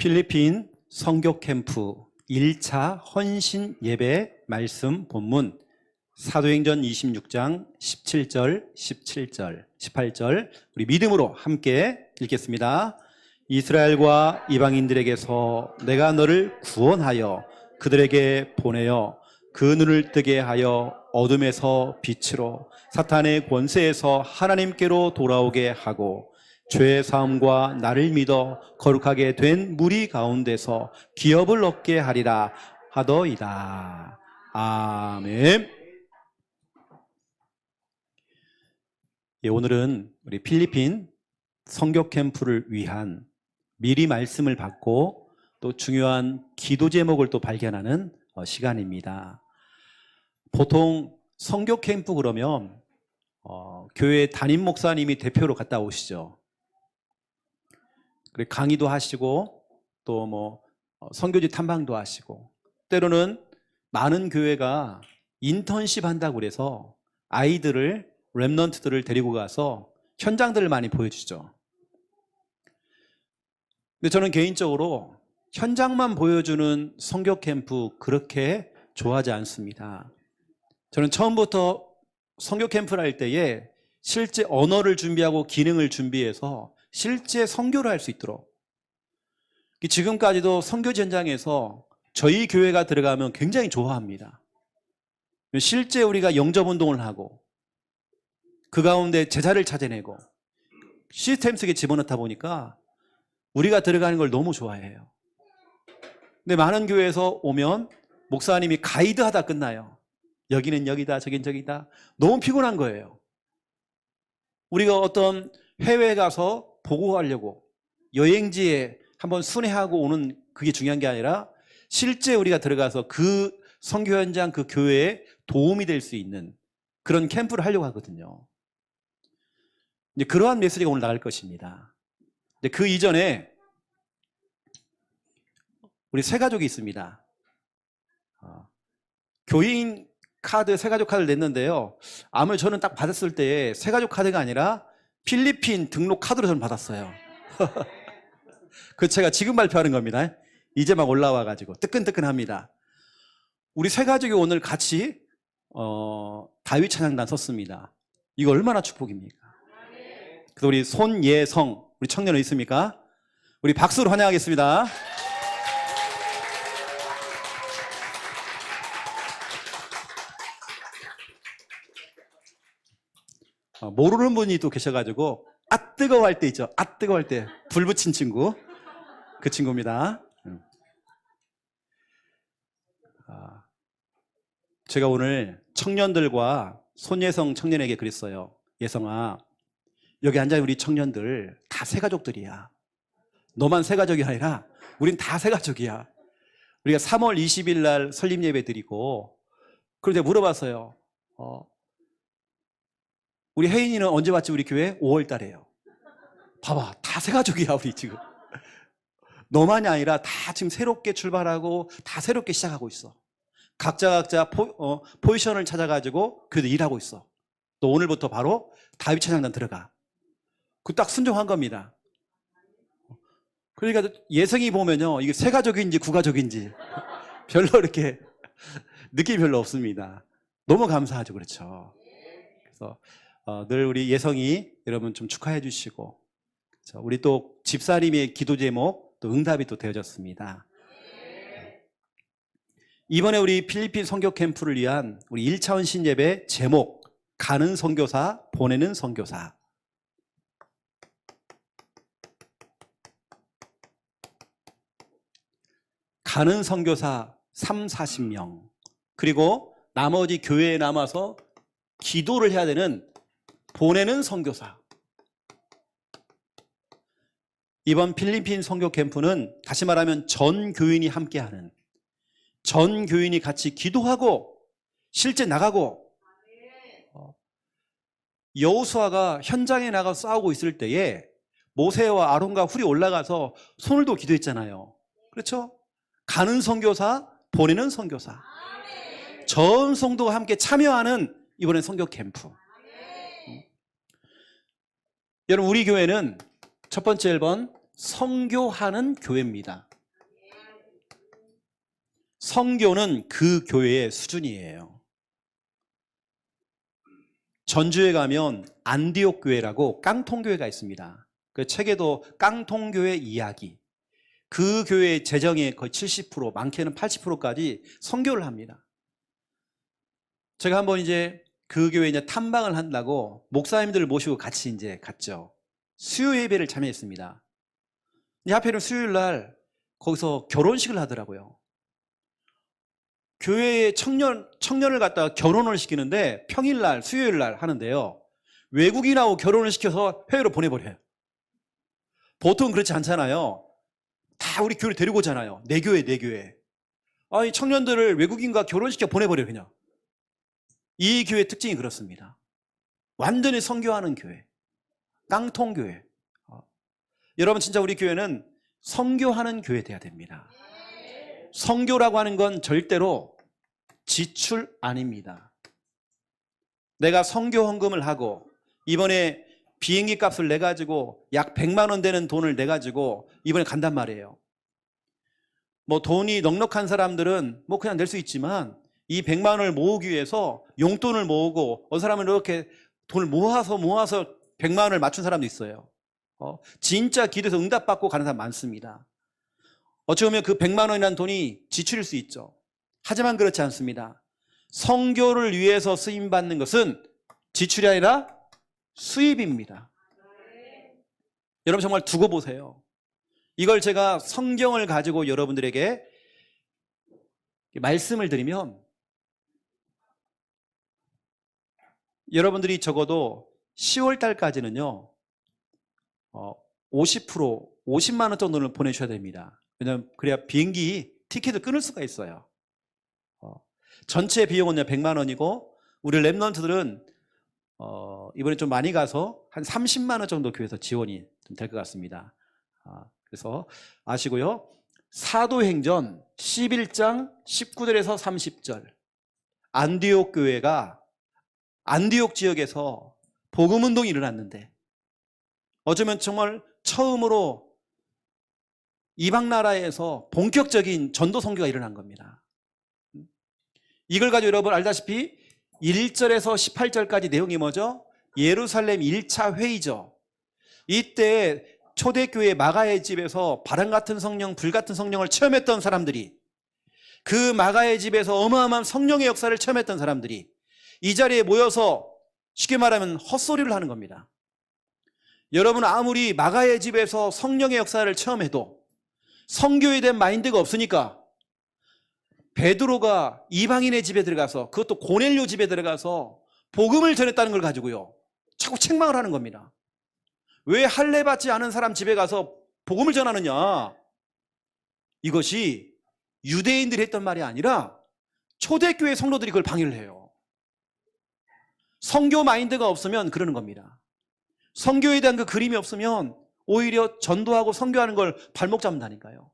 필리핀 선교 캠프 1차 헌신 예배 말씀 본문 사도행전 26장 17절, 18절 우리 믿음으로 함께 읽겠습니다. 이스라엘과 이방인들에게서 내가 너를 구원하여 그들에게 보내어 그 눈을 뜨게 하여 어둠에서 빛으로 사탄의 권세에서 하나님께로 돌아오게 하고 죄의 사함과 나를 믿어 거룩하게 된 무리 가운데서 기업을 얻게 하리라 하더이다. 아멘. 예, 오늘은 우리 필리핀 선교 캠프를 위한 미리 말씀을 받고 또 중요한 기도 제목을 또 발견하는 시간입니다. 보통 선교 캠프 그러면 교회 담임 목사님이 대표로 갔다 오시죠. 그리고 강의도 하시고 또 선교지 탐방도 하시고, 때로는 많은 교회가 인턴십 한다고 그래서 아이들을 렘넌트들을 데리고 가서 현장들을 많이 보여주죠. 근데 저는 개인적으로 현장만 보여주는 선교 캠프 그렇게 좋아하지 않습니다. 저는 처음부터 선교 캠프를 할 때에 실제 언어를 준비하고 기능을 준비해서 실제 선교를 할 수 있도록, 지금까지도 선교지 현장에서 저희 교회가 들어가면 굉장히 좋아합니다. 실제 우리가 영접운동을 하고 그 가운데 제자를 찾아내고 시스템 속에 집어넣다 보니까 우리가 들어가는 걸 너무 좋아해요. 근데 많은 교회에서 오면 목사님이 가이드 하다 끝나요. 여기는 여기다, 저긴 저기다. 너무 피곤한 거예요. 우리가 어떤 해외에 가서 보고하려고 여행지에 한번 순회하고 오는 그게 중요한 게 아니라 실제 우리가 들어가서 그 선교 현장, 그 교회에 도움이 될 수 있는 그런 캠프를 하려고 하거든요. 이제 그러한 메시지가 오늘 나갈 것입니다. 이제 그 이전에 우리 새 가족이 있습니다. 교인 카드, 새 가족 카드를 냈는데요. 아무래도 저는 딱 받았을 때 새 가족 카드가 아니라 필리핀 등록 카드로 저는 받았어요. 그 제가 지금 발표하는 겁니다. 이제 막 올라와가지고 뜨끈뜨끈합니다. 우리 새 가족이 오늘 같이 다윗 찬양단 섰습니다. 이거 얼마나 축복입니까? 그래서 우리 손예성 우리 청년은 있습니까? 우리 박수로 환영하겠습니다. 모르는 분이 또 계셔가지고 아 뜨거워 할 때 있죠. 아 뜨거워 할 때 불 붙인 친구, 그 친구입니다. 제가 오늘 청년들과 손예성 청년에게 그랬어요. 예성아, 여기 앉아 우리 청년들 다 새 가족들이야. 너만 새 가족이 아니라 우린 다 새 가족이야. 우리가 3월 20일 날 설립 예배 드리고, 그래서 제가 물어봤어요. 우리 혜인이는 언제 왔지? 우리 교회 5월 달에요. 봐봐, 다 새 가족이야 우리 지금. 너만이 아니라 다 지금 새롭게 출발하고 다 새롭게 시작하고 있어. 각자 포지션을 찾아가지고 교회도 일하고 있어. 또 오늘부터 바로 다윗 찬양단 들어가. 그 딱 순종한 겁니다. 그러니까 예성이 보면요, 이게 새 가족인지 구가족인지 별로 이렇게 느낌이 별로 없습니다. 너무 감사하죠, 그렇죠? 그래서 늘 우리 예성이 여러분 좀 축하해 주시고, 우리 또 집사님의 기도 제목 또 응답이 또 되어졌습니다. 이번에 우리 필리핀 선교 캠프를 위한 우리 1차 헌신 예배 제목, 가는 선교사, 보내는 선교사. 가는 선교사 30-40명, 그리고 나머지 교회에 남아서 기도를 해야 되는 보내는 선교사. 이번 필리핀 선교 캠프는 다시 말하면 전 교인이 함께하는, 전 교인이 같이 기도하고 실제 나가고, 여호수아가 현장에 나가 싸우고 있을 때에 모세와 아론과 훌이 올라가서 손을 도 기도했잖아요. 그렇죠? 가는 선교사, 보내는 선교사. 전 성도가 함께 참여하는 이번에 선교 캠프. 여러분, 우리 교회는 첫 번째 1번 선교하는 교회입니다. 선교는 그 교회의 수준이에요. 전주에 가면 안디옥 교회라고 깡통교회가 있습니다. 그 책에도 깡통교회 이야기, 그 교회의 재정의 거의 70%, 많게는 80%까지 선교를 합니다. 제가 한번 이제 그 교회에 이제 탐방을 한다고 목사님들을 모시고 같이 이제 갔죠. 수요 예배를 참여했습니다. 근데 하필이면 수요일 날 거기서 결혼식을 하더라고요. 교회에 청년을 갖다가 결혼을 시키는데 평일날, 수요일날 하는데요. 외국인하고 결혼을 시켜서 해외로 보내버려요. 보통 그렇지 않잖아요. 다 우리 교회를 데리고 오잖아요. 내 교회, 내 교회. 아니, 청년들을 외국인과 결혼시켜 보내버려요, 그냥. 이 교회 특징이 그렇습니다. 완전히 선교하는 교회. 깡통교회. 여러분, 진짜 우리 교회는 선교하는 교회 돼야 됩니다. 선교라고 하는 건 절대로 지출 아닙니다. 내가 선교 헌금을 하고 이번에 비행기 값을 내가지고 약 100만 원 되는 돈을 내가지고 이번에 간단 말이에요. 뭐 돈이 넉넉한 사람들은 뭐 그냥 낼 수 있지만 이 100만 원을 모으기 위해서 용돈을 모으고 어느 사람은 이렇게 돈을 모아서 100만 원을 맞춘 사람도 있어요. 진짜 기도해서 응답받고 가는 사람 많습니다. 어찌 보면 그 100만 원이라는 돈이 지출일 수 있죠. 하지만 그렇지 않습니다. 선교를 위해서 쓰임받는 것은 지출이 아니라 수입입니다. 여러분 정말 두고 보세요. 이걸 제가 성경을 가지고 여러분들에게 말씀을 드리면 여러분들이 적어도 10월 달까지는요 50%, 50만 원 정도는 보내셔야 됩니다. 왜냐하면 그래야 비행기 티켓을 끊을 수가 있어요. 전체 비용은 100만 원이고 우리 랩런트들은 이번에 좀 많이 가서 한 30만 원 정도 교회에서 지원이 좀 될 것 같습니다. 그래서 아시고요. 사도행전 11장 19절에서 30절 안디옥 교회가 안디옥 지역에서 복음운동이 일어났는데 어쩌면 정말 처음으로 이방 나라에서 본격적인 전도 선교가 일어난 겁니다. 이걸 가지고 여러분 알다시피 1절에서 18절까지 내용이 뭐죠? 예루살렘 1차 회의죠. 이때 초대교회 마가의 집에서 바람 같은 성령, 불 같은 성령을 체험했던 사람들이 그 마가의 집에서 어마어마한 성령의 역사를 체험했던 사람들이 이 자리에 모여서 쉽게 말하면 헛소리를 하는 겁니다. 여러분 아무리 마가의 집에서 성령의 역사를 체험해도 선교에 대한 마인드가 없으니까 베드로가 이방인의 집에 들어가서 그것도 고넬료 집에 들어가서 복음을 전했다는 걸 가지고요 자꾸 책망을 하는 겁니다. 왜 할례 받지 않은 사람 집에 가서 복음을 전하느냐. 이것이 유대인들이 했던 말이 아니라 초대교회 성도들이 그걸 방해를 해요. 선교 마인드가 없으면 그러는 겁니다. 선교에 대한 그 그림이 없으면 오히려 전도하고 선교하는 걸 발목 잡는다니까요.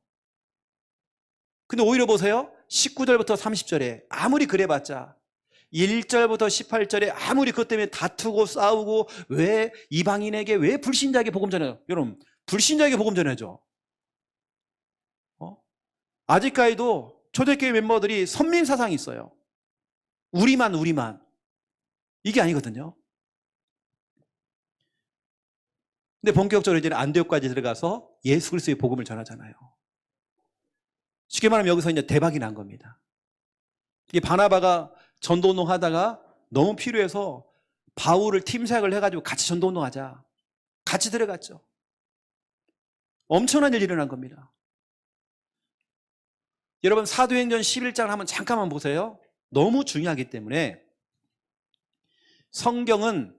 근데 오히려 보세요. 19절부터 30절에 아무리 그래봤자 1절부터 18절에 아무리 그것 때문에 다투고 싸우고 왜 이방인에게 왜 불신자에게 복음 전해요? 여러분 불신자에게 복음 전해줘. 아직까지도 초대교회 멤버들이 선민 사상이 있어요. 우리만 이게 아니거든요. 근데 본격적으로 이제 안디옥까지 들어가서 예수 그리스도의 복음을 전하잖아요. 쉽게 말하면 여기서 이제 대박이 난 겁니다. 이게 바나바가 전도운동 하다가 너무 필요해서 바울을 팀사역을 해가지고 같이 전도운동 하자. 같이 들어갔죠. 엄청난 일이 일어난 겁니다. 여러분 사도행전 11장을 한번 잠깐만 보세요. 너무 중요하기 때문에 성경은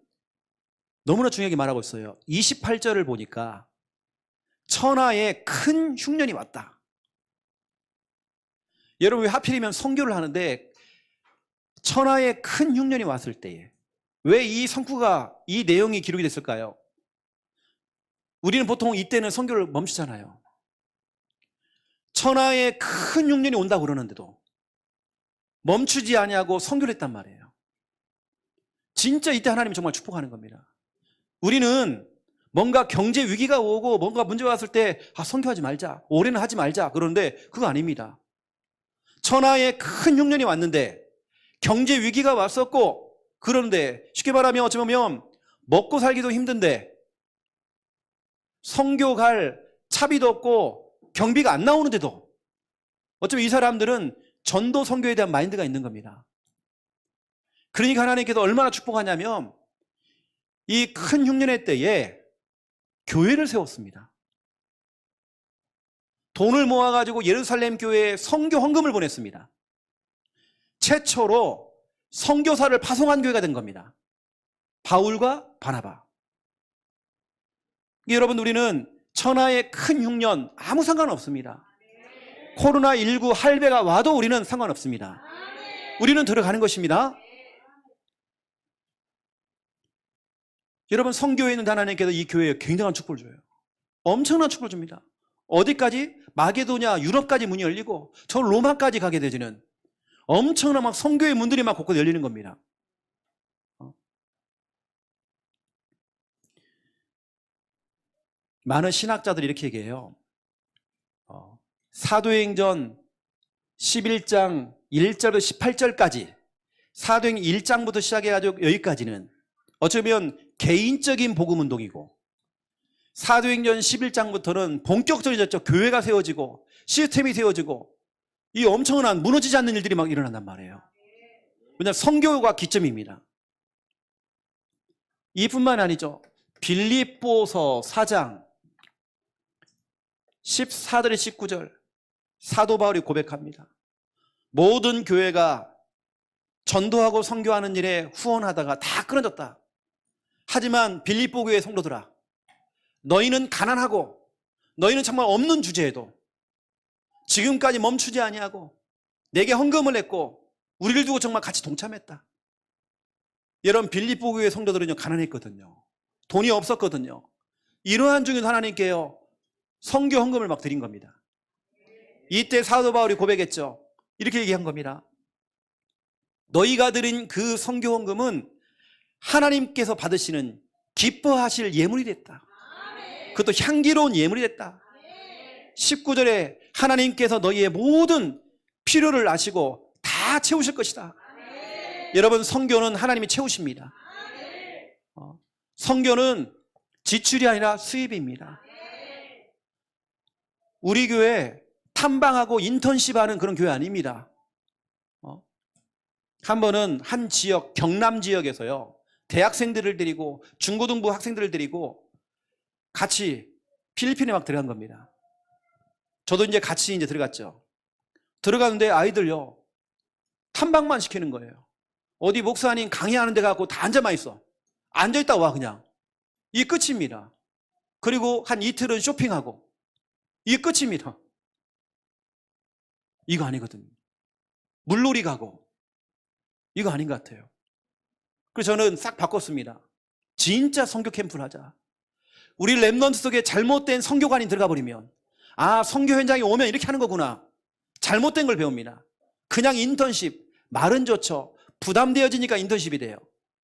너무나 중요하게 말하고 있어요. 28절을 보니까 천하에 큰 흉년이 왔다. 여러분 왜 하필이면 선교를 하는데 천하에 큰 흉년이 왔을 때에 왜 이 성구가 이 내용이 기록이 됐을까요? 우리는 보통 이때는 선교를 멈추잖아요. 천하에 큰 흉년이 온다고 그러는데도 멈추지 아니하고 선교를 했단 말이에요. 진짜 이때 하나님이 정말 축복하는 겁니다. 우리는 뭔가 경제 위기가 오고 뭔가 문제가 왔을 때 선교하지 말자, 올해는 하지 말자 그러는데 그거 아닙니다. 천하에 큰 흉년이 왔는데 경제 위기가 왔었고, 그런데 쉽게 말하면 어쩌면 먹고 살기도 힘든데 선교 갈 차비도 없고 경비가 안 나오는데도 어쩌면 이 사람들은 전도 선교에 대한 마인드가 있는 겁니다. 그러니까 하나님께서 얼마나 축복하냐면 이 큰 흉년의 때에 교회를 세웠습니다. 돈을 모아가지고 예루살렘 교회에 선교 헌금을 보냈습니다. 최초로 선교사를 파송한 교회가 된 겁니다. 바울과 바나바. 여러분, 우리는 천하의 큰 흉년 아무 상관없습니다. 코로나19 할배가 와도 우리는 상관없습니다. 우리는 들어가는 것입니다. 여러분, 선교에 있는 하나님께서 이 교회에 굉장한 축복을 줘요. 엄청난 축복을 줍니다. 어디까지? 마게도냐, 유럽까지 문이 열리고 저 로마까지 가게 되지는 엄청난 막 선교의 문들이 막 곳곳 열리는 겁니다. 많은 신학자들이 이렇게 얘기해요. 사도행전 11장 1절부터 18절까지, 사도행전 1장부터 시작해가지고 여기까지는 어쩌면 개인적인 복음운동이고, 사도행전 11장부터는 본격적인 교회가 세워지고 시스템이 세워지고 이 엄청난 무너지지 않는 일들이 막 일어난단 말이에요. 왜냐하면 선교가 기점입니다. 이뿐만 아니죠. 빌립보서 4장 14절에 19절 사도 바울이 고백합니다. 모든 교회가 전도하고 선교하는 일에 후원하다가 다 끊어졌다. 하지만 빌립보 교회 성도들아, 너희는 가난하고 너희는 정말 없는 주제에도 지금까지 멈추지 아니하고 내게 헌금을 냈고 우리를 두고 정말 같이 동참했다. 여러분, 빌립보 교회 성도들은요, 가난했거든요. 돈이 없었거든요. 이러한 중에도 하나님께요, 선교 헌금을 막 드린 겁니다. 이때 사도 바울이 고백했죠. 이렇게 얘기한 겁니다. 너희가 드린 그 선교 헌금은 하나님께서 받으시는 기뻐하실 예물이 됐다. 그것도 향기로운 예물이 됐다. 19절에 하나님께서 너희의 모든 필요를 아시고 다 채우실 것이다. 여러분, 선교는 하나님이 채우십니다. 선교는 지출이 아니라 수입입니다. 우리 교회 탐방하고 인턴십하는 그런 교회 아닙니다. 한 번은 한 지역, 경남 지역에서요, 대학생들을 데리고 중고등부 학생들을 데리고 같이 필리핀에 막 들어간 겁니다. 저도 이제 같이 이제 들어갔죠. 들어가는데 아이들요, 탐방만 시키는 거예요. 어디 목사님 강의하는 데 가고 다 앉아만 있어. 앉아있다 와, 그냥. 이게 끝입니다. 그리고 한 이틀은 쇼핑하고. 이게 끝입니다. 이거 아니거든요. 물놀이 가고. 이거 아닌 것 같아요. 그래서 저는 싹 바꿨습니다. 진짜 선교 캠프를 하자. 우리 랩넌트 속에 잘못된 선교관이 들어가 버리면, 아, 선교 현장에 오면 이렇게 하는 거구나. 잘못된 걸 배웁니다. 그냥 인턴십, 말은 좋죠. 부담되어지니까 인턴십이 돼요.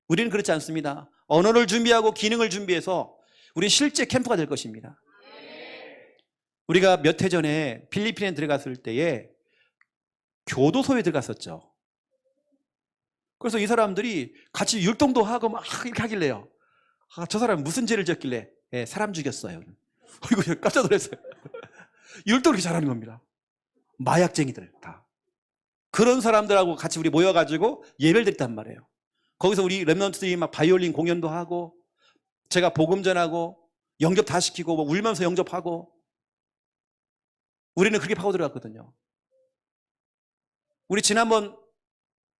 우리는 그렇지 않습니다. 언어를 준비하고 기능을 준비해서 우리 실제 캠프가 될 것입니다. 우리가 몇 해 전에 필리핀에 들어갔을 때에 교도소에 들어갔었죠. 그래서 이 사람들이 같이 율동도 하고 막 이렇게 하길래요. 아, 저 사람 무슨 죄를 지었길래? 예, 사람 죽였어요. 어이구, 깜짝 놀랐어요. 율동을 이렇게 잘하는 겁니다. 마약쟁이들 다. 그런 사람들하고 같이 우리 모여가지고 예배를 드렸단 말이에요. 거기서 우리 랩런트들이 막 바이올린 공연도 하고, 제가 복음 전하고 영접 다 시키고 뭐 울면서 영접하고, 우리는 그렇게 파고 들어갔거든요. 우리 지난번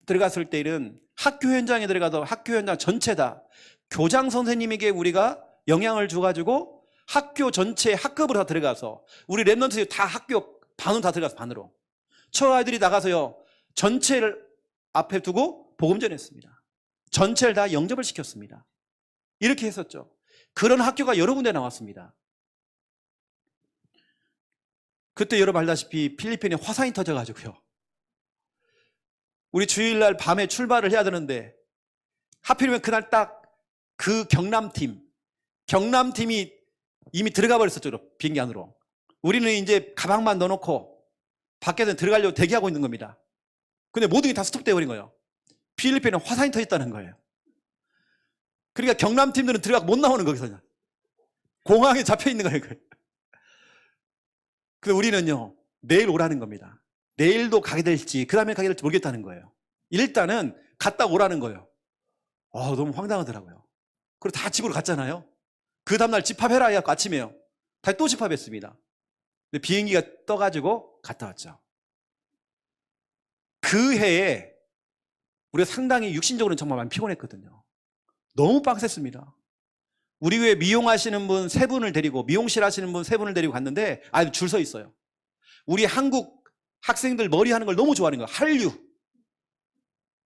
들어갔을 때는 학교 현장에 들어가서 학교 현장 전체 다 교장 선생님에게 우리가 영향을 줘가지고 학교 전체 학급으로 다 들어가서 우리 랩런트들이 다 학교 반으로 다 들어가서 반으로 저 아이들이 나가서요, 전체를 앞에 두고 복음 전했습니다. 전체를 다 영접을 시켰습니다. 이렇게 했었죠. 그런 학교가 여러 군데 나왔습니다. 그때 여러분 알다시피 필리핀에 화산이 터져가지고요, 우리 주일날 밤에 출발을 해야 되는데 하필이면 그날 딱 그 경남팀이 이미 들어가 버렸었죠, 비행기 안으로. 우리는 이제 가방만 넣어놓고 밖에서 들어가려고 대기하고 있는 겁니다. 근데 모든 게 다 스톱되어 버린 거예요. 필리핀은 화산이 터졌다는 거예요. 그러니까 경남팀들은 들어가고 못 나오는 거기서 공항에 잡혀 있는 거예요. 근데 우리는요, 내일 오라는 겁니다. 내일도 가게 될지 그 다음에 가게 될지 모르겠다는 거예요. 일단은 갔다 오라는 거예요. 너무 황당하더라고요. 그리고 다 집으로 갔잖아요. 그 다음날 집합해라 해갖고 아침에요. 다시 또 집합했습니다. 근데 비행기가 떠가지고 갔다 왔죠. 그 해에 우리가 상당히 육신적으로는 정말 많이 피곤했거든요. 너무 빡셌습니다. 우리 교회 미용하시는 분 3분을 데리고, 미용실 하시는 분 3분을 데리고 갔는데 아주 줄 서 있어요. 우리 한국 학생들 머리 하는 걸 너무 좋아하는 거예요. 한류.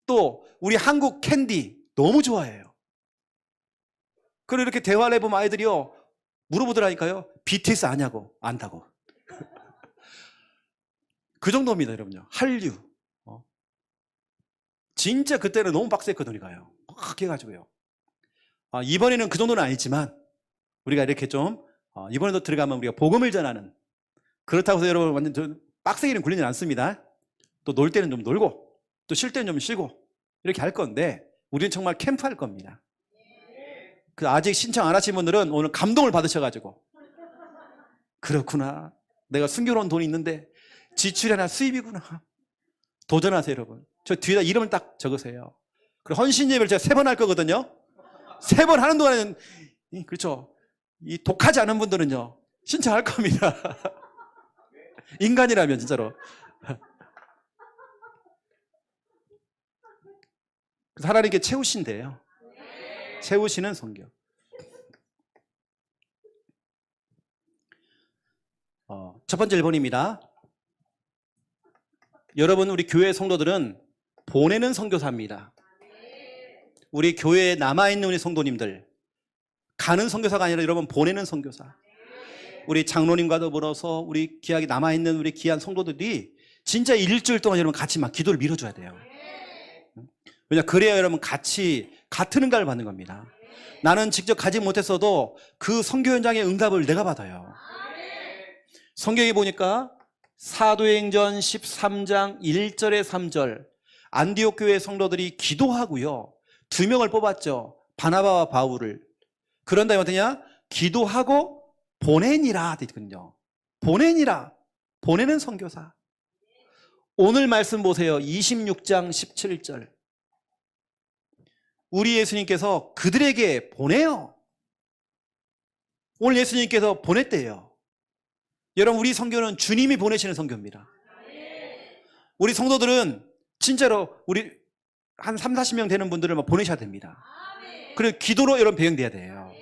또 우리 한국 캔디 너무 좋아해요. 그리고 이렇게 대화를 해보면 아이들이요, 물어보더라니까요. BTS 아냐고. 안다고. 그 정도입니다, 여러분요. 한류. 진짜 그때는 너무 빡셌거든요. 막 해가지고요. 이번에는 그 정도는 아니지만 우리가 이렇게 좀 이번에도 들어가면 우리가 복음을 전하는, 그렇다고 해서 여러분 완전 빡세게는 굴리진 않습니다. 또 놀 때는 좀 놀고 또 쉴 때는 좀 쉬고 이렇게 할 건데, 우리는 정말 캠프 할 겁니다. 아직 신청 안 하신 분들은 오늘 감동을 받으셔가지고, 그렇구나, 내가 숨겨놓은 돈이 있는데 지출이 하나 수입이구나. 도전하세요, 여러분. 저 뒤에다 이름을 딱 적으세요. 그리고 헌신 예배를 제가 3번 할 거거든요. 3번 하는 동안에는, 그렇죠, 이 독하지 않은 분들은요 신청할 겁니다. 인간이라면 진짜로. 하나님께 채우신대요. 채우시는 성경. 첫 번째 1번입니다. 여러분, 우리 교회 성도들은 보내는 선교사입니다. 우리 교회에 남아있는 우리 성도님들, 가는 선교사가 아니라 여러분 보내는 선교사. 우리 장로님과 더불어서 우리 귀하게 남아있는 우리 귀한 성도들이 진짜 일주일 동안 여러분 같이 막 기도를 밀어줘야 돼요. 왜냐, 그래야 여러분 같은 응답을 받는 겁니다. 나는 직접 가지 못했어도 그 선교 현장의 응답을 내가 받아요. 성경에 보니까 사도행전 13장 1절에 3절, 안디옥 교회 성도들이 기도하고요, 2명을 뽑았죠. 바나바와 바울을. 그런 다음에 어떠냐? 기도하고 보내니라 됐거든요. 보내니라. 보내는 선교사. 오늘 말씀 보세요. 26장 17절. 우리 예수님께서 그들에게 보내요. 오늘 예수님께서 보냈대요. 여러분, 우리 선교는 주님이 보내시는 선교입니다. 우리 성도들은 진짜로 우리 한 3, 40명 되는 분들을 막 보내셔야 됩니다. 그리고 기도로 여러분 배경돼야 돼요.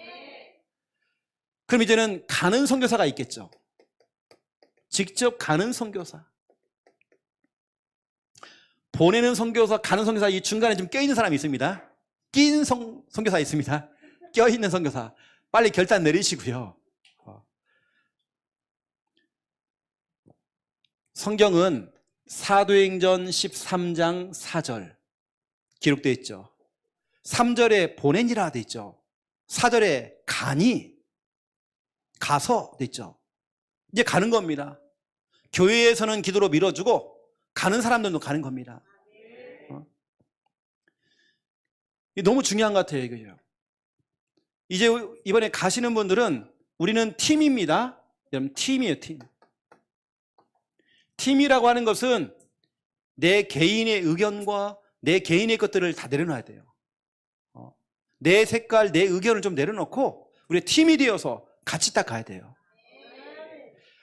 그럼 이제는 가는 선교사가 있겠죠. 직접 가는 선교사. 보내는 선교사, 가는 선교사, 이 중간에 좀 껴있는 사람이 있습니다. 낀 선교사 있습니다. 껴있는 선교사. 빨리 결단 내리시고요. 성경은 사도행전 13장 4절 기록되어 있죠. 3절에 보내니라 되어 있죠. 4절에 가서 되어 있죠. 이제 가는 겁니다. 교회에서는 기도로 밀어주고 가는 사람들도 가는 겁니다. 너무 중요한 것 같아요, 이거요. 이제 이번에 가시는 분들은 우리는 팀입니다. 여러분, 팀이에요, 팀. 팀이라고 하는 것은 내 개인의 의견과 내 개인의 것들을 다 내려놔야 돼요. 내 색깔, 내 의견을 좀 내려놓고 우리 팀이 되어서 같이 딱 가야 돼요.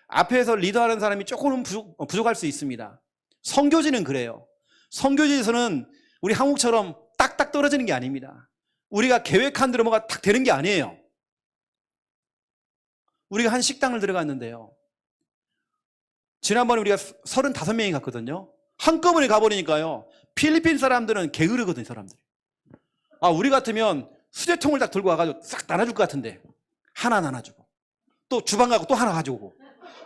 앞에서 리더하는 사람이 조금은 부족할 수 있습니다. 선교지는 그래요. 선교지에서는 우리 한국처럼 딱딱 떨어지는 게 아닙니다. 우리가 계획한 대로 뭐가 딱 되는 게 아니에요. 우리가 한 식당을 들어갔는데요, 지난번에 우리가 35명이 갔거든요. 한꺼번에 가버리니까요, 필리핀 사람들은 게으르거든요, 사람들이. 우리 같으면 수제통을 딱 들고 와가지고 싹 나눠줄 것 같은데 하나 나눠주고, 또 주방 가고 또 하나 가지고,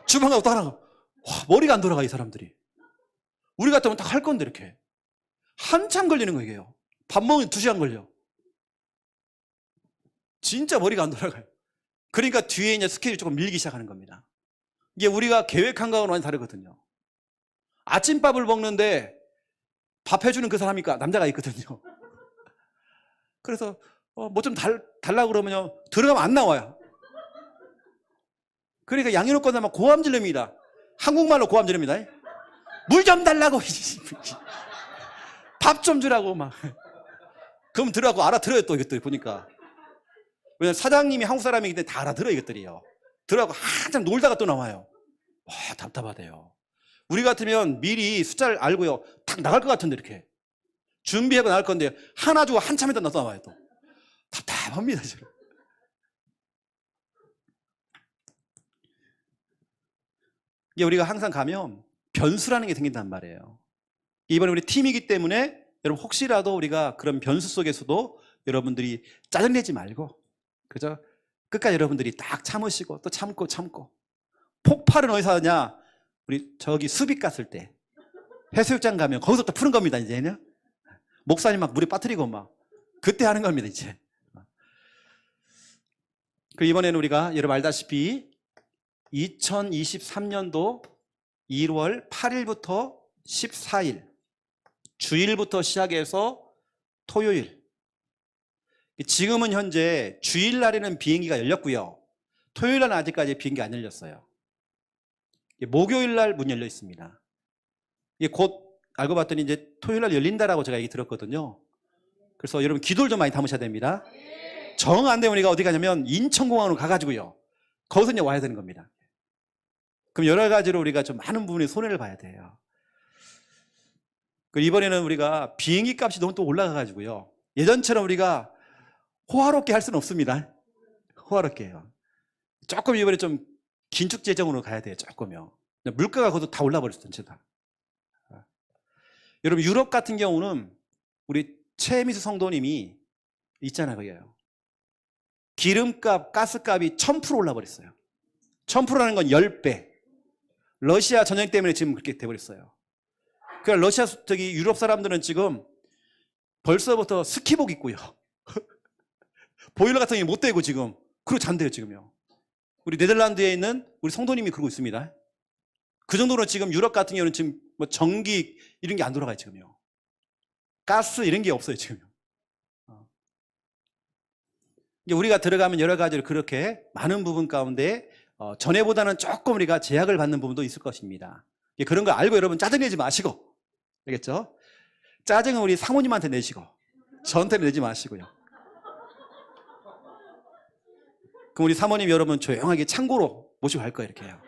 주방 가고 또 하나 가고. 머리가 안 돌아가, 이 사람들이. 우리 같으면 딱 할 건데 이렇게 한참 걸리는 거예요. 밥 먹으면 2시간 걸려. 진짜 머리가 안 돌아가요. 그러니까 뒤에 이제 스케줄이 조금 밀기 시작하는 겁니다. 이게 우리가 계획한 거하고는 많이 다르거든요. 아침밥을 먹는데 밥 해주는 그 사람이니까 남자가 있거든요. 그래서 뭐 좀 달라고 그러면요, 들어가면 안 나와요. 그러니까 양해놓고 나면 고함 지릅니다. 한국말로 고함 지릅니다. 물 좀 달라고. 밥 좀 주라고 막. 그럼 들어가고 알아들어요. 또 이것들 보니까. 왜냐면 사장님이 한국 사람이기 때문에 다 알아들어요. 이것들이요. 들어가고 한참 놀다가 또 나와요. 와, 답답하대요. 우리 같으면 미리 숫자를 알고요, 탁 나갈 것 같은데 이렇게 준비하고 나갈 건데 하나 주고 한참 있다 나와요. 또 답답합니다. 지금. 이게 우리가 항상 가면 변수라는 게 생긴단 말이에요. 이번에 우리 팀이기 때문에 여러분 혹시라도 우리가 그런 변수 속에서도 여러분들이 짜증내지 말고, 그죠? 끝까지 여러분들이 딱 참으시고 또 참고. 폭발은 어디서 하냐? 우리 저기 수빅 갔을 때 해수욕장 가면 거기서부터 푸는 겁니다. 이제는 목사님 막 물에 빠뜨리고 막 그때 하는 겁니다. 이제. 그 이번에는 우리가 여러분 알다시피 2023년도 1월 8일부터 14일 주일부터 시작해서 토요일, 지금은 현재 주일날에는 비행기가 열렸고요, 토요일날은 아직까지 비행기 안 열렸어요. 목요일날 문 열려 있습니다. 이게 곧 알고 봤더니 이제 토요일날 열린다라고 제가 얘기 들었거든요. 그래서 여러분 기도를 좀 많이 담으셔야 됩니다. 정 안 되면 우리가 어디 가냐면 인천공항으로 가가지고요, 거기서 이제 와야 되는 겁니다. 그럼 여러 가지로 우리가 좀 많은 부분에 손해를 봐야 돼요. 이번에는 우리가 비행기 값이 너무 또 올라가가지고요, 예전처럼 우리가 호화롭게 할 수는 없습니다. 호화롭게요. 조금 이번에 좀 긴축 재정으로 가야 돼요. 조금요. 물가가 거기서 다 올라버렸어요. 전체 다. 여러분 유럽 같은 경우는 우리 최미수 성도님이 있잖아요. 거기에요. 기름값, 가스값이 1000% 올라버렸어요. 1000%라는 건 10배. 러시아 전쟁 때문에 지금 그렇게 돼버렸어요. 그러니까 러시아 유럽 사람들은 지금 벌써부터 스키복 입고요, 보일러 같은 게 못 대고 지금 그러고 잔대요. 지금요. 우리 네덜란드에 있는 우리 성도님이 그러고 있습니다. 그 정도로 지금 유럽 같은 경우는 지금 뭐 전기 이런 게 안 돌아가요. 지금요. 가스 이런 게 없어요. 지금요. 우리가 들어가면 여러 가지로 그렇게 많은 부분 가운데 전에보다는 조금 우리가 제약을 받는 부분도 있을 것입니다. 그런 거 알고 여러분 짜증내지 마시고, 알겠죠? 짜증은 우리 사모님한테 내시고 저한테는 내지 마시고요. 그럼 우리 사모님 여러분 조용하게 창고로 모시고 갈 거예요. 이렇게요.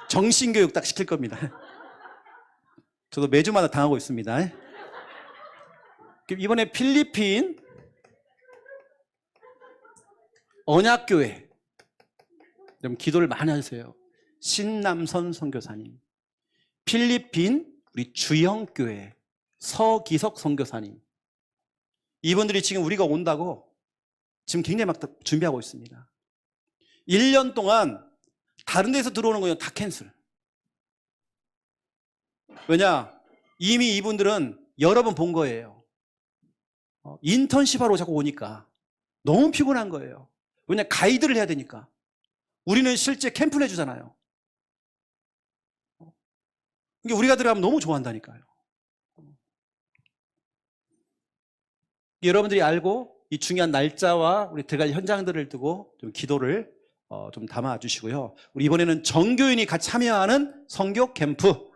정신교육 딱 시킬 겁니다. 저도 매주마다 당하고 있습니다. 이번에 필리핀 언약교회 좀 기도를 많이 하세요. 신남선 선교사님, 필리핀 우리 주영교회 서기석 선교사님, 이분들이 지금 우리가 온다고 지금 굉장히 막 준비하고 있습니다. 1년 동안 다른 데서 들어오는 거요 다 캔슬. 왜냐? 이미 이분들은 여러 번 본 거예요. 인턴십하러 자꾸 오니까 너무 피곤한 거예요. 왜냐? 가이드를 해야 되니까. 우리는 실제 캠프를 해주잖아요. 그러니까 우리가 들어가면 너무 좋아한다니까요. 여러분들이 알고 이 중요한 날짜와 우리 들어갈 현장들을 두고 좀 기도를 좀 담아 주시고요. 우리 이번에는 정교인이 같이 참여하는 선교 캠프.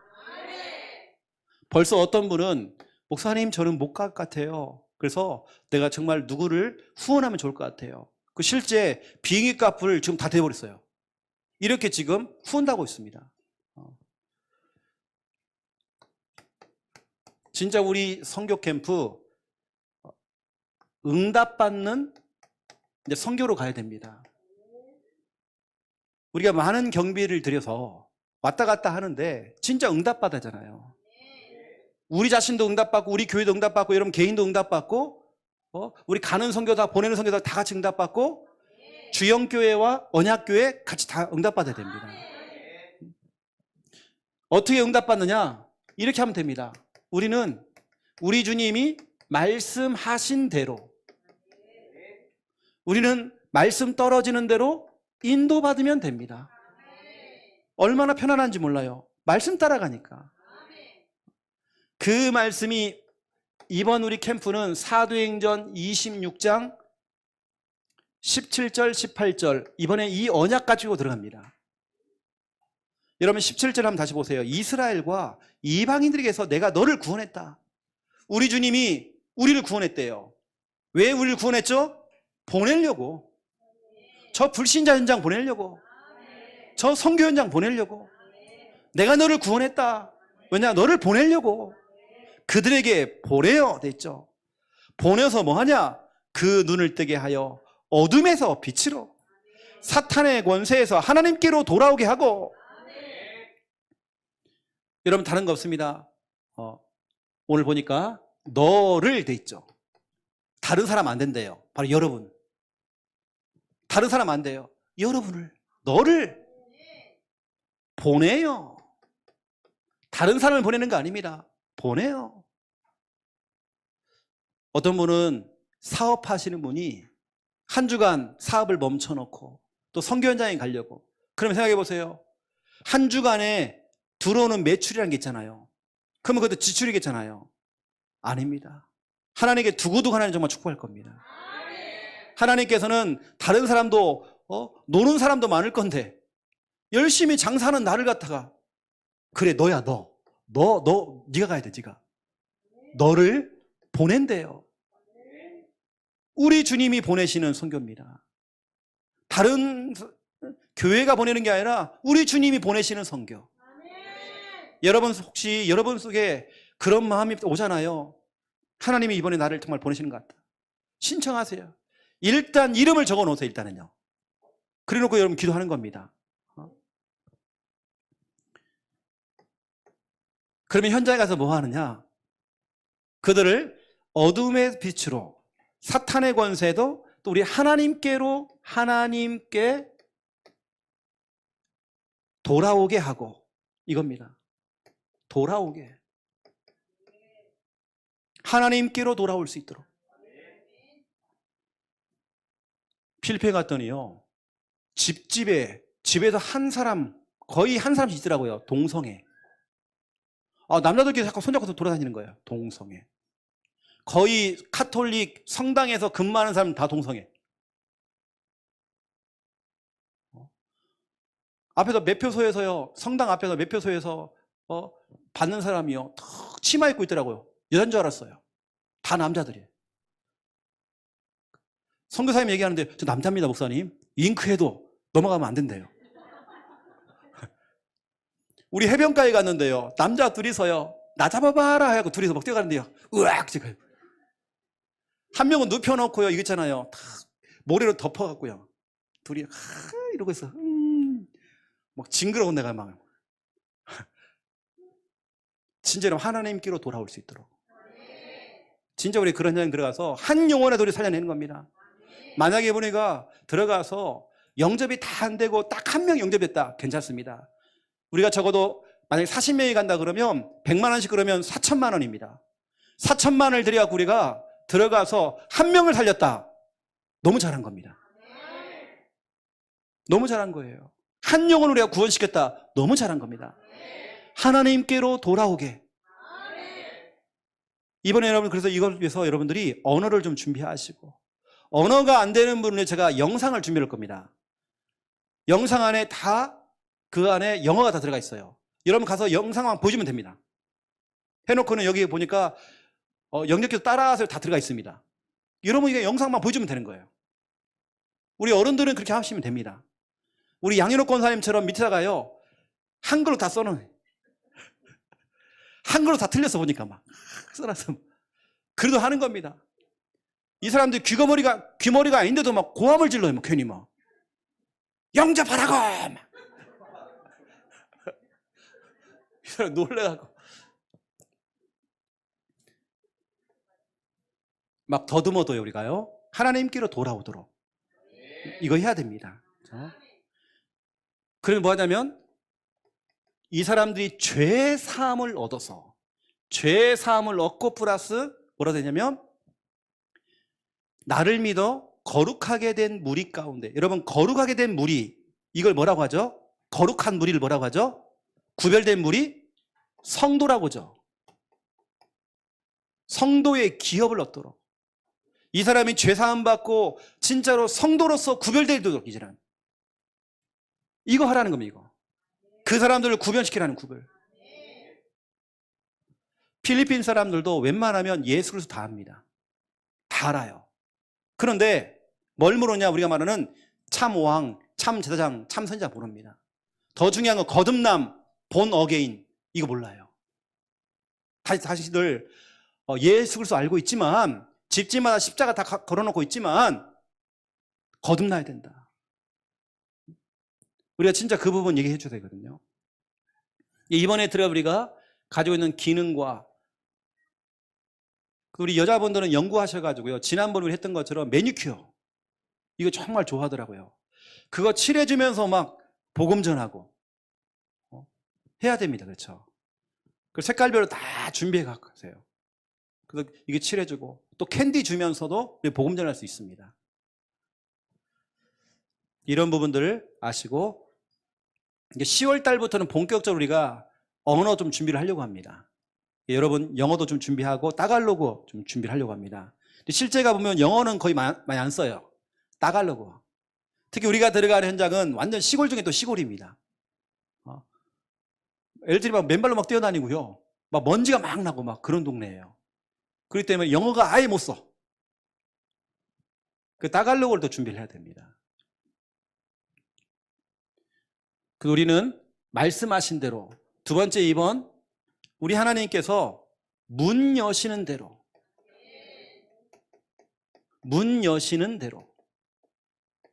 벌써 어떤 분은 목사님 저는 못 갈 것 같아요. 그래서 내가 정말 누구를 후원하면 좋을 것 같아요. 그 실제 비행기 값을 지금 다 대버렸어요. 이렇게 지금 후원하고 있습니다. 진짜 우리 선교 캠프 응답받는 이제 선교로 가야 됩니다. 우리가 많은 경비를 들여서 왔다 갔다 하는데 진짜 응답받아잖아요. 우리 자신도 응답받고 우리 교회도 응답받고 여러분 개인도 응답받고 우리 가는 선교사 보내는 선교사 다 같이 응답받고 주영교회와 언약교회 같이 다 응답받아야 됩니다. 어떻게 응답받느냐? 이렇게 하면 됩니다. 우리는 우리 주님이 말씀하신 대로, 우리는 말씀 떨어지는 대로 인도받으면 됩니다. 얼마나 편안한지 몰라요. 말씀 따라가니까. 그 말씀이 이번 우리 캠프는 사도행전 26장 17절 18절 이번에 이 언약 가지고 들어갑니다. 여러분 17절 한번 다시 보세요. 이스라엘과 이방인들에게서 내가 너를 구원했다. 우리 주님이 우리를 구원했대요. 왜 우리를 구원했죠? 보내려고. 저 불신자 현장 보내려고. 저 선교 현장 보내려고. 내가 너를 구원했다. 왜냐? 너를 보내려고. 그들에게 보내어 됐죠. 보내서 뭐하냐? 그 눈을 뜨게 하여 어둠에서 빛으로 사탄의 권세에서 하나님께로 돌아오게 하고. 여러분 다른 거 없습니다. 오늘 보니까 너를 돼 있죠. 다른 사람 안 된대요. 바로 여러분. 다른 사람 안 돼요. 여러분을, 너를 보내요. 다른 사람을 보내는 거 아닙니다. 보내요. 어떤 분은 사업하시는 분이 한 주간 사업을 멈춰놓고 또 선교 현장에 가려고. 그러면 생각해 보세요. 한 주간에 들어오는 매출이라는 게 있잖아요. 그러면 그것도 지출이겠잖아요. 아닙니다. 하나님께 두고두고 하나님 정말 축복할 겁니다. 하나님께서는 다른 사람도 노는 사람도 많을 건데 열심히 장사하는 나를 갖다가 그래 너야 너 네가 가야 돼. 네가 너를 보낸대요. 우리 주님이 보내시는 선교입니다. 다른 교회가 보내는 게 아니라 우리 주님이 보내시는 선교. 여러분 혹시 여러분 속에 그런 마음이 오잖아요. 하나님이 이번에 나를 정말 보내시는 것 같다. 신청하세요. 일단 이름을 적어 놓으세요. 일단은요. 그래 놓고 여러분 기도하는 겁니다. 그러면 현장에 가서 뭐 하느냐? 그들을 어둠의 빛으로 사탄의 권세도 또 우리 하나님께 돌아오게 하고 이겁니다. 돌아오게. 하나님께로 돌아올 수 있도록. 필리핀 갔더니요. 집에서 거의 한 사람씩 있더라고요. 동성애. 남자들끼리 자꾸 손잡고서 돌아다니는 거예요. 동성애. 거의 카톨릭 성당에서 근무하는 사람 다 동성애. 앞에서 매표소에서요. 성당 앞에서 매표소에서 받는 사람이요. 턱 치마 입고 있더라고요. 여자인 줄 알았어요. 다 남자들이에요. 선교사님 얘기하는데 저 남자입니다 목사님. 잉크해도 넘어가면 안 된대요. 우리 해변가에 갔는데요. 남자 둘이서요. 나 잡아봐라 하고 둘이서 막 뛰어가는데요. 으악 지금 한 명은 눕혀놓고요. 이거 있잖아요. 다 모래로 덮어갖고요. 둘이 이러고 있어. 막 징그러운 내가 막 진짜로 하나님께로 돌아올 수 있도록. 진짜 우리 그런 현장 들어가서 한 영혼의 돌이 살려내는 겁니다. 만약에 보니까 들어가서 영접이 다 안 되고 딱 한 명 영접했다. 괜찮습니다. 우리가 적어도 만약에 40명이 간다 그러면 100만 원씩 그러면 4천만 원입니다. 4천만 원을 들여갖고 우리가 들어가서 한 명을 살렸다. 너무 잘한 겁니다. 너무 잘한 거예요. 한 영혼을 우리가 구원시켰다. 너무 잘한 겁니다. 하나님께로 돌아오게. 이번에 여러분 그래서 이걸 위해서 여러분들이 언어를 좀 준비하시고 언어가 안 되는 분은 제가 영상을 준비할 겁니다. 영상 안에 그 안에 영어가 다 들어가 있어요. 여러분 가서 영상만 보여주면 됩니다. 해놓고는 여기 보니까 영역에서 따라서 다 들어가 있습니다. 여러분 이게 영상만 보여주면 되는 거예요. 우리 어른들은 그렇게 하시면 됩니다. 우리 양현옥 권사님처럼 밑에다가요 한글로 다 써놓은 한글로 다 틀려서 보니까 막 써놔서 그래도 하는 겁니다. 이 사람들 귀머리가 아닌데도 막 고함을 질러요. 막 괜히 막 영접하라고 막. 이 사람 놀래가지고 막 더듬어도요 우리가요 하나님께로 돌아오도록 이거 해야 됩니다. 그러면 뭐 하냐면 이 사람들이 죄 사함을 얻어서 죄 사함을 얻고 플러스 뭐라 되냐면 나를 믿어 거룩하게 된 무리 가운데. 여러분 거룩하게 된 무리 이걸 뭐라고 하죠? 거룩한 무리를 뭐라고 하죠? 구별된 무리 성도라고 하죠. 성도의 기업을 얻도록, 이 사람이 죄사함 받고 진짜로 성도로서 구별되도록, 이제는 이거 하라는 겁니다. 이거 그 사람들을 구별시키라는 구별. 필리핀 사람들도 웬만하면 예수 그리스도 다 압니다. 다 알아요. 그런데 뭘 모르냐? 우리가 말하는 참 왕, 참 제사장, 참 선지자 모릅니다. 더 중요한 건 거듭남, 본 어게인, 이거 몰라요. 다시들 예수 그리스도 알고 있지만, 집집마다 십자가 다 걸어놓고 있지만 거듭나야 된다. 우리가 진짜 그 부분 얘기해 줘야 되거든요. 이번에 들어 우리가 가지고 있는 기능과, 우리 여자분들은 연구하셔가지고요, 지난번에 우리 했던 것처럼 매니큐어, 이거 정말 좋아하더라고요. 그거 칠해주면서 막 복음 전하고 해야 됩니다. 그렇죠? 그 색깔별로 다 준비해 가세요. 그래서 이게 칠해주고 또 캔디 주면서도 복음 전할 수 있습니다. 이런 부분들을 아시고, 이제 10월 달부터는 본격적으로 우리가 언어 좀 준비를 하려고 합니다. 여러분 영어도 좀 준비하고 따갈로그 좀 준비를 하려고 합니다. 실제 가보면 영어는 거의 많이 안 써요. 따갈로그. 특히 우리가 들어가는 현장은 완전 시골 중에 또 시골입니다. 애들이 막 맨발로 막 뛰어다니고요, 막 먼지가 막 나고 막 그런 동네예요. 그렇기 때문에 영어가 아예 못 써. 그 따갈로그를 또 준비를 해야 됩니다. 그 우리는 말씀하신 대로, 두 번째 2번, 우리 하나님께서 문 여시는 대로, 문 여시는 대로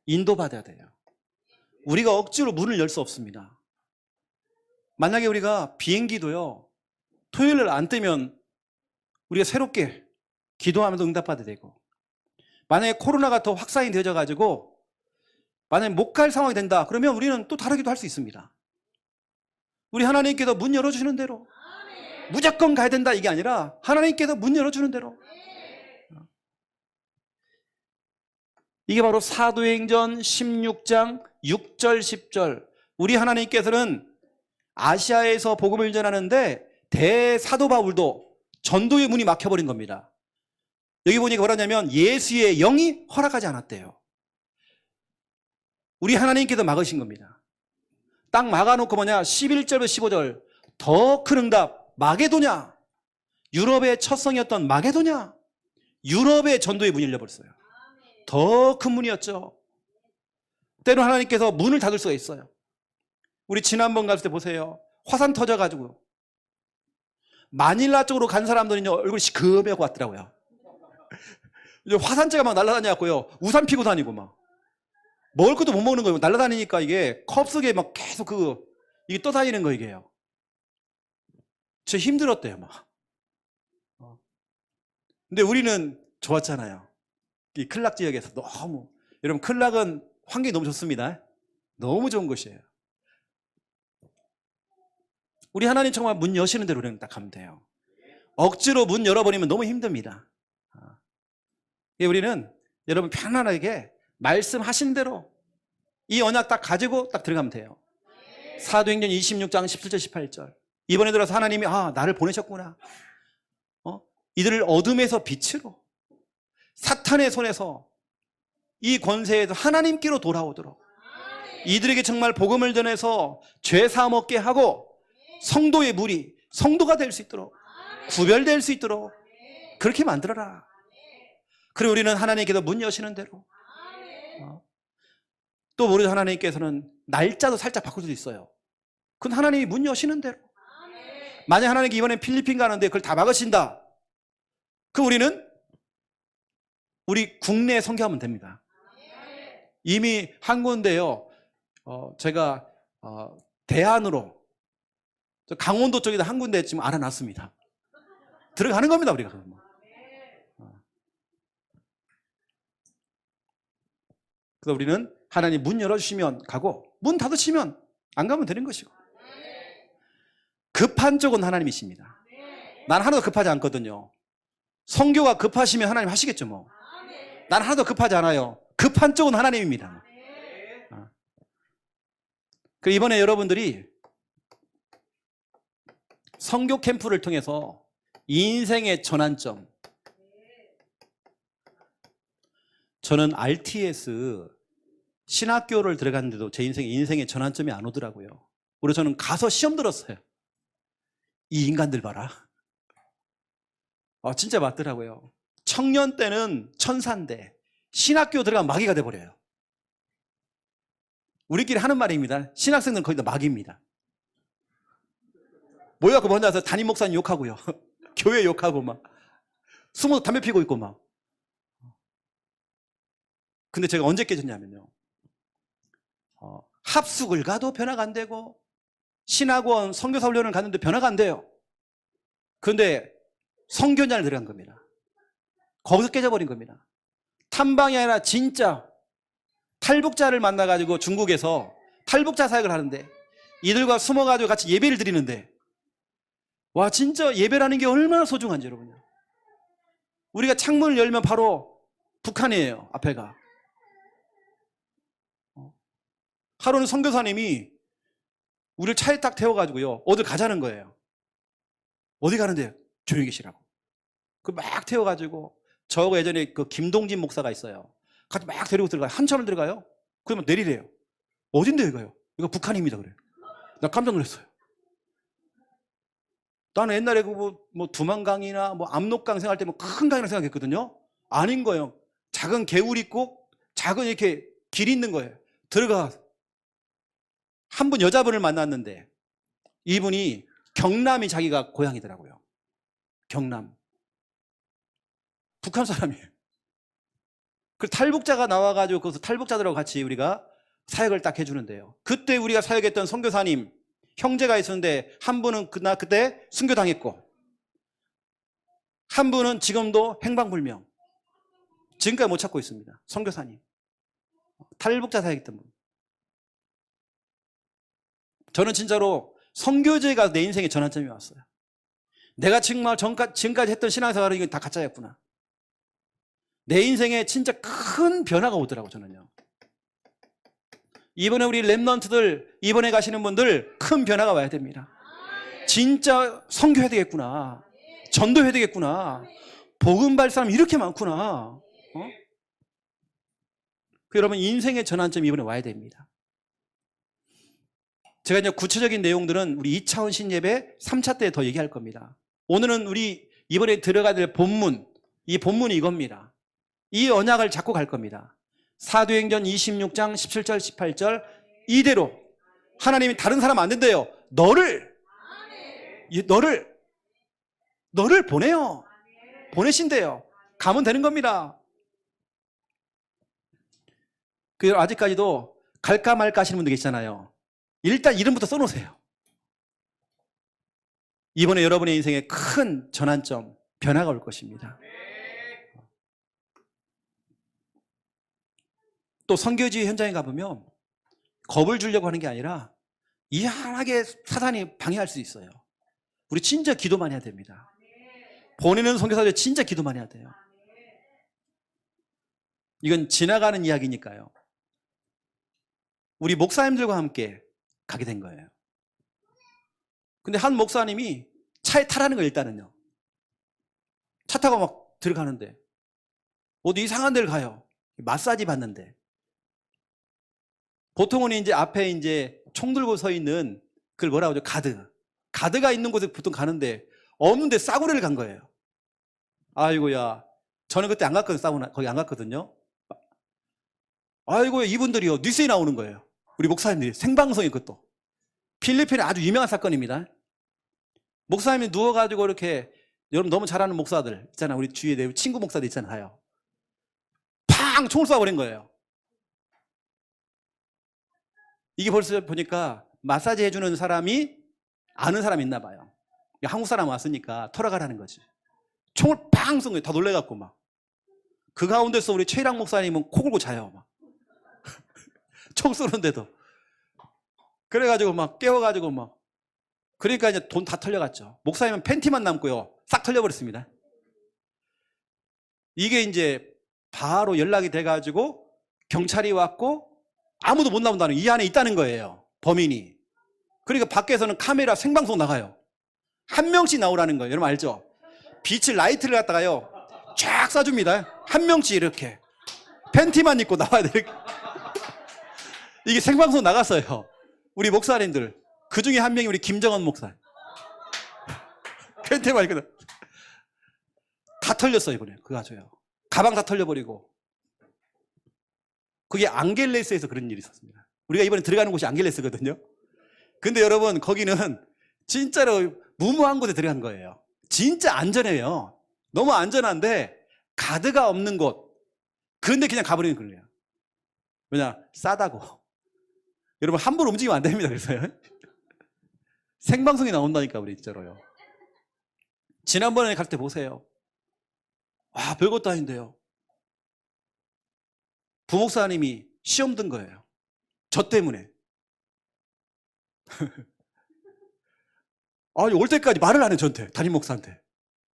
인도받아야 돼요. 우리가 억지로 문을 열 수 없습니다. 만약에 우리가 비행기도요, 토요일을 안 뜨면 우리가 새롭게 기도하면서 응답받아야 되고, 만약에 코로나가 더 확산이 되어져 가지고 만약에 못 갈 상황이 된다 그러면 우리는 또 다르기도 할 수 있습니다. 우리 하나님께서 문 열어주시는 대로, 무조건 가야 된다 이게 아니라 하나님께서 문 열어주는 대로. 이게 바로 사도행전 16장 6절 10절. 우리 하나님께서는 아시아에서 복음을 전하는데 대사도 바울도 전도의 문이 막혀버린 겁니다. 여기 보니까 뭐라냐면 예수의 영이 허락하지 않았대요. 우리 하나님께서 막으신 겁니다. 딱 막아놓고 뭐냐, 11절부터 15절, 더 큰 응답, 마게도냐, 유럽의 첫 성이었던 마게도냐, 유럽의 전도의 문이 열려버렸어요. 더 큰 문이었죠. 때로 하나님께서 문을 닫을 수가 있어요. 우리 지난번 갔을 때 보세요. 화산 터져가지고 마닐라 쪽으로 간 사람들은 얼굴이 시커매고 왔더라고요. 화산재가 막 날아다녀갖고요, 우산 피고 다니고 막 먹을 것도 못 먹는 거예요. 날아다니니까 이게 컵 속에 막 계속 이게 떠다니는 거, 이게요. 진짜 힘들었대요 막. 근데 우리는 좋았잖아요. 이 클락 지역에서 너무, 여러분 클락은 환경이 너무 좋습니다. 너무 좋은 곳이에요. 우리 하나님 정말 문 여시는 대로 우리는 딱 가면 돼요. 억지로 문 열어버리면 너무 힘듭니다. 우리는 여러분 편안하게 말씀하신 대로 이 언약 딱 가지고 딱 들어가면 돼요. 사도행전 26장 17절 18절. 이번에 들어서 하나님이 나를 보내셨구나. 이들을 어둠에서 빛으로, 사탄의 손에서 이 권세에서 하나님께로 돌아오도록, 이들에게 정말 복음을 전해서 죄 사함 얻게 하고 성도의 무리, 성도가 될 수 있도록, 구별될 수 있도록 그렇게 만들어라. 그리고 우리는 하나님께서 문 여시는 대로, 또 우리 하나님께서는 날짜도 살짝 바꿀 수도 있어요. 그건 하나님이 문 여시는 대로. 만약 하나님께 이번에 필리핀 가는데 그걸 다 막으신다, 그럼 우리는 우리 국내에 선교하면 됩니다. 이미 한 군데요, 제가 대안으로 강원도 쪽에다 한 군데 지금 알아놨습니다. 들어가는 겁니다, 우리가. 그래서 우리는 하나님 문 열어주시면 가고, 문 닫으시면 안 가면 되는 것이고. 급한 쪽은 하나님이십니다. 난 하나도 급하지 않거든요. 성교가 급하시면 하나님 하시겠죠 뭐. 난 하나도 급하지 않아요. 급한 쪽은 하나님입니다. 그리고 이번에 여러분들이 성교 캠프를 통해서 인생의 전환점. 저는 RTS 신학교를 들어갔는데도 제 인생의 전환점이 안 오더라고요. 그래서 저는 가서 시험 들었어요. 이 인간들 봐라. 진짜 맞더라고요. 청년 때는 천사인데 신학교 들어가면 마귀가 돼버려요. 우리끼리 하는 말입니다. 신학생들은 거의 다 마귀입니다. 모여갖고 먼저 와서 담임 목사님 욕하고요. 교회 욕하고 막 숨어서 담배 피고 있고 막. 근데 제가 언제 깨졌냐면요. 합숙을 가도 변화가 안 되고 신학원 선교사 훈련을 갔는데 변화가 안 돼요. 그런데 선교단을 들어간 겁니다. 거기서 깨져버린 겁니다. 탐방이 아니라 진짜 탈북자를 만나가지고 중국에서 탈북자 사역을 하는데 이들과 숨어가지고 같이 예배를 드리는데 와 진짜 예배라는 게 얼마나 소중한지 여러분요. 우리가 창문을 열면 바로 북한이에요. 앞에가. 하루는 선교사님이 우리를 차에 딱 태워가지고요. 어딜 가자는 거예요. 어디 가는데요? 조용히 계시라고. 그 막 태워가지고 저하고 예전에 그 김동진 목사가 있어요. 같이 막 데리고 들어가요. 한참을 들어가요. 그러면 내리래요. 어딘데 여기가요? 이거 북한입니다 그래요. 나 깜짝 놀랐어요. 나는 옛날에 뭐 두만강이나 뭐 압록강 생각할 때 뭐 큰 강이라 생각했거든요. 아닌 거예요. 작은 개울 있고 작은 이렇게 길이 있는 거예요. 들어가. 한 분 여자분을 만났는데 이분이 경남이 자기가 고향이더라고요. 경남. 북한 사람이에요. 그 탈북자가 나와가지고 거기서 탈북자들하고 같이 우리가 사역을 딱 해주는데요. 그때 우리가 사역했던 선교사님 형제가 있었는데 한 분은 그때 순교당했고 한 분은 지금도 행방불명. 지금까지 못 찾고 있습니다. 선교사님. 탈북자 사역했던 분. 저는 진짜로 선교제가 내 인생의 전환점이 왔어요. 내가 정말 지금까지 했던 신앙생활은 이건 다 가짜였구나. 내 인생에 진짜 큰 변화가 오더라고 저는요. 이번에 우리 렘넌트들 이번에 가시는 분들 큰 변화가 와야 됩니다. 진짜 선교해야 되겠구나. 전도해야 되겠구나. 복음 받을 사람 이렇게 많구나. 여러분 인생의 전환점이 이번에 와야 됩니다. 제가 이제 구체적인 내용들은 우리 2차원 신예배 3차 때 더 얘기할 겁니다. 오늘은 우리 이번에 들어가야 될 본문, 이 본문이 이겁니다. 이 언약을 잡고 갈 겁니다. 사도행전 26장 17절 18절 이대로 하나님이 다른 사람 안 된대요. 너를 보내요. 보내신대요. 가면 되는 겁니다. 아직까지도 갈까 말까 하시는 분들 계시잖아요. 일단 이름부터 써놓으세요. 이번에 여러분의 인생에 큰 전환점, 변화가 올 것입니다. 또 선교지 현장에 가보면 겁을 주려고 하는 게 아니라 이상하게 사단이 방해할 수 있어요. 우리 진짜 기도만 해야 됩니다. 보내는 선교사들 진짜 기도만 해야 돼요. 이건 지나가는 이야기니까요. 우리 목사님들과 함께 가게 된 거예요. 근데 한 목사님이 차에 타라는 거예요. 일단은요. 차 타고 막 들어가는데 어디 이상한 데를 가요. 마사지 받는데 보통은 이제 앞에 이제 총 들고 서 있는 그걸 뭐라고 하죠? 가드가 있는 곳에 보통 가는데 없는데 싸구려를 간 거예요. 아이고야. 저는 그때 안 갔거든요. 싸구려 거기 안 갔거든요. 아이고 이분들이요 뉴스에 나오는 거예요. 우리 목사님들이 생방송이 그것도 필리핀의 아주 유명한 사건입니다. 목사님이 누워가지고 이렇게 여러분 너무 잘 아는 목사들 있잖아. 우리 주위에 내 친구 목사들 있잖아요. 팡 총을 쏴버린 거예요. 이게 벌써 보니까 마사지 해주는 사람이 아는 사람이 있나 봐요. 한국 사람 왔으니까 털어가라는 거지. 총을 팡 쏜 거예요. 다 놀래갖고 막. 그 가운데서 우리 최일학 목사님은 코 골고 자요. 막. 총 쏘는데도. 그래가지고 막 깨워가지고 막. 그러니까 이제 돈 다 털려갔죠. 목사님은 팬티만 남고요. 싹 털려버렸습니다. 이게 이제 바로 연락이 돼가지고 경찰이 왔고 아무도 못 나온다는 이 안에 있다는 거예요. 범인이. 그러니까 밖에서는 카메라 생방송 나가요. 한 명씩 나오라는 거예요. 여러분 알죠? 빛을 라이트를 갖다가요 쫙 쏴줍니다. 한 명씩 이렇게 팬티만 입고 나와야 돼. 이게 생방송 나갔어요. 우리 목사님들 그 중에 한 명이 우리 김정은 목사. 팬티만 입고 다 털렸어요 이번에. 그거 아주요. 가방 다 털려버리고. 그게 앙겔레스에서 그런 일이 있었습니다. 우리가 이번에 들어가는 곳이 앙겔레스거든요. 근데 여러분 거기는 진짜로 무모한 곳에 들어간 거예요. 진짜 안전해요. 너무 안전한데 가드가 없는 곳. 그런데 그냥 가버리는 거예요. 왜냐? 싸다고. 여러분 함부로 움직이면 안 됩니다. 그래서요. 생방송이 나온다니까 우리 진짜로요. 지난번에 갈 때 보세요. 와 별것도 아닌데요. 부목사님이 시험 든 거예요. 저 때문에. 아니 올 때까지 말을 안 해 저한테. 담임 목사한테.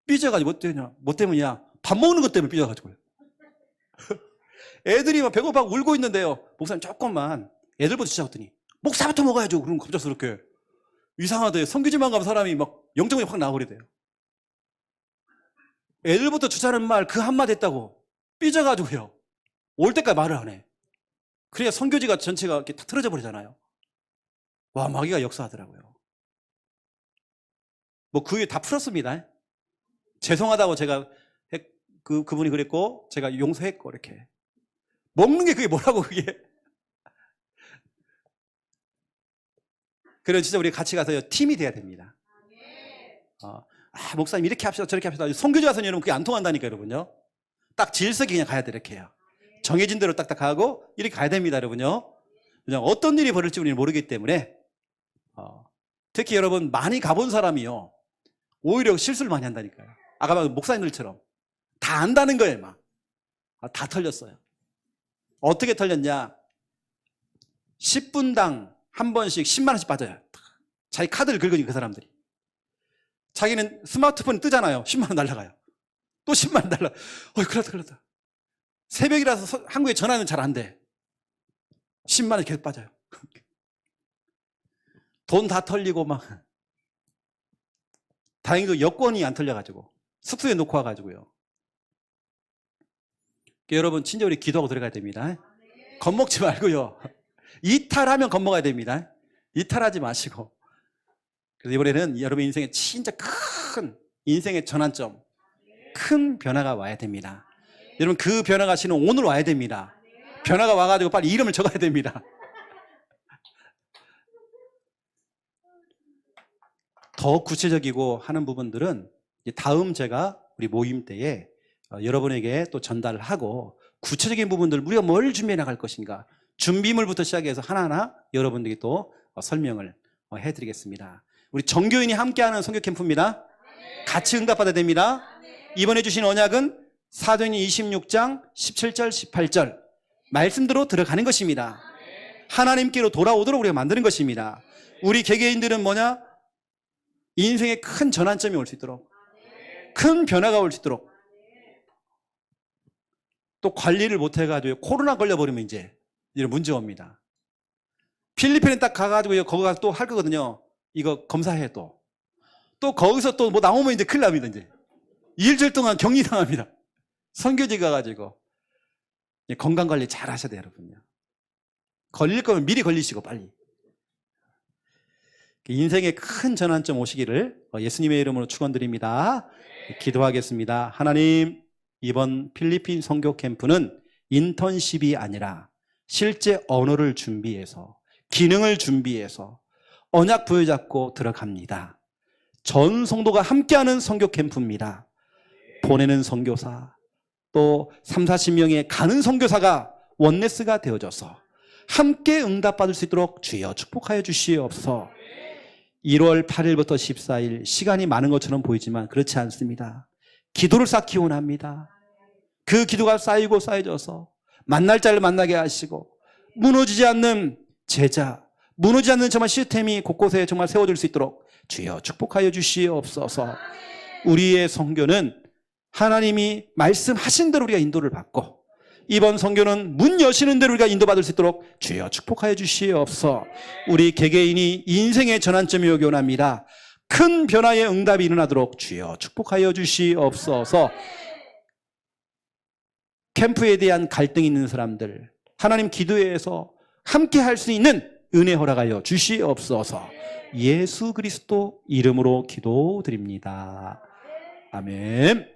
삐져가지고 뭐 때문이야? 밥 먹는 것 때문에 삐져가지고요. 애들이 막 배고파고 울고 있는데요. 목사님 조금만 애들부터 주셨더니 목사부터 먹어야죠. 그럼 갑작스럽게. 이상하대. 성교지만 가면 사람이 막 영적이 확 나오래돼요. 애들부터 주자는 말 그 한마디 했다고 삐져가지고요. 올 때까지 말을 안 해. 그래야 성교지가 전체가 이렇게 다 틀어져 버리잖아요. 와, 마귀가 역사하더라고요. 뭐 그 위에 다 풀었습니다. 죄송하다고 제가 그분이 그랬고 제가 용서했고 이렇게. 먹는 게 그게 뭐라고 그게. 그래서 진짜 우리 같이 가서 팀이 돼야 됩니다. 목사님 이렇게 합시다 저렇게 합시다. 성교지 와서는 여러분 그게 안 통한다니까 여러분요. 딱 질서있게 그냥 가야 돼 이렇게 해요. 정해진 대로 딱딱 가고 이렇게 가야 됩니다 여러분요. 그냥 어떤 일이 벌어질지 우리는 모르기 때문에 특히 여러분 많이 가본 사람이요 오히려 실수를 많이 한다니까요. 아까 막 목사님들처럼 다 안다는 거예요. 막 다 털렸어요. 어떻게 털렸냐? 10분당 한 번씩 10만 원씩 빠져요. 자기 카드를 긁으니까 그 사람들이. 자기는 스마트폰 뜨잖아요. 10만 원 날라가요. 또 10만 원 날라. 큰일 났다, 큰일 났다. 새벽이라서 한국에 전화는 잘 안 돼. 10만 원이 계속 빠져요. 돈 다 털리고 막. 다행히도 여권이 안 털려가지고 숙소에 놓고 와가지고요. 여러분 진짜 우리 기도하고 들어가야 됩니다. 겁먹지 말고요. 이탈하면 겁먹어야 됩니다. 이탈하지 마시고. 그래서 이번에는 여러분 인생에 진짜 큰 인생의 전환점, 큰 변화가 와야 됩니다. 여러분 그 변화가 지는 오늘 와야 됩니다. 변화가 와가지고 빨리 이름을 적어야 됩니다. 더 구체적이고 하는 부분들은 다음 제가 우리 모임 때에 여러분에게 또 전달을 하고 구체적인 부분들 우리가 뭘 준비해 나갈 것인가 준비물부터 시작해서 하나하나 여러분들에게 또 설명을 해드리겠습니다. 우리 정교인이 함께하는 선교 캠프입니다. 같이 응답받아야 됩니다. 이번에 주신 언약은 사도행전 26장 17절 18절 말씀대로 들어가는 것입니다. 하나님께로 돌아오도록 우리가 만드는 것입니다. 우리 개개인들은 뭐냐? 인생의 큰 전환점이 올 수 있도록 큰 변화가 올 수 있도록 또 관리를 못해가지고 코로나 걸려버리면 이제 이런 문제 옵니다. 필리핀에 딱 가가지고 거기 가서 또 할 거거든요. 이거 검사해 또 거기서 또 뭐 나오면 이제 큰일 납니다. 이제 일주일 동안 격리당합니다. 선교지 가가지고 건강관리 잘 하셔야 돼요 여러분요. 걸릴 거면 미리 걸리시고 빨리. 인생의 큰 전환점 오시기를 예수님의 이름으로 축원드립니다. 기도하겠습니다. 하나님, 이번 필리핀 선교 캠프는 인턴십이 아니라 실제 언어를 준비해서 기능을 준비해서 언약 부여잡고 들어갑니다. 전 성도가 함께하는 선교 캠프입니다. 보내는 선교사 또 3, 40명의 가는 선교사가 원네스가 되어져서 함께 응답받을 수 있도록 주여 축복하여 주시옵소서. 1월 8일부터 14일 시간이 많은 것처럼 보이지만 그렇지 않습니다. 기도를 쌓기 원합니다. 그 기도가 쌓이고 쌓여져서 만날 자를 만나게 하시고 무너지지 않는 제자, 무너지지 않는 정말 시스템이 곳곳에 정말 세워질 수 있도록 주여 축복하여 주시옵소서. 우리의 선교는 하나님이 말씀하신 대로 우리가 인도를 받고 이번 선교는 문 여시는 대로 우리가 인도받을 수 있도록 주여 축복하여 주시옵소서. 우리 개개인이 인생의 전환점이 오기 원합니다. 큰 변화의 응답이 일어나도록 주여 축복하여 주시옵소서. 캠프에 대한 갈등이 있는 사람들, 하나님 기도회에서 함께 할 수 있는 은혜 허락하여 주시옵소서. 예수 그리스도 이름으로 기도드립니다. 아멘.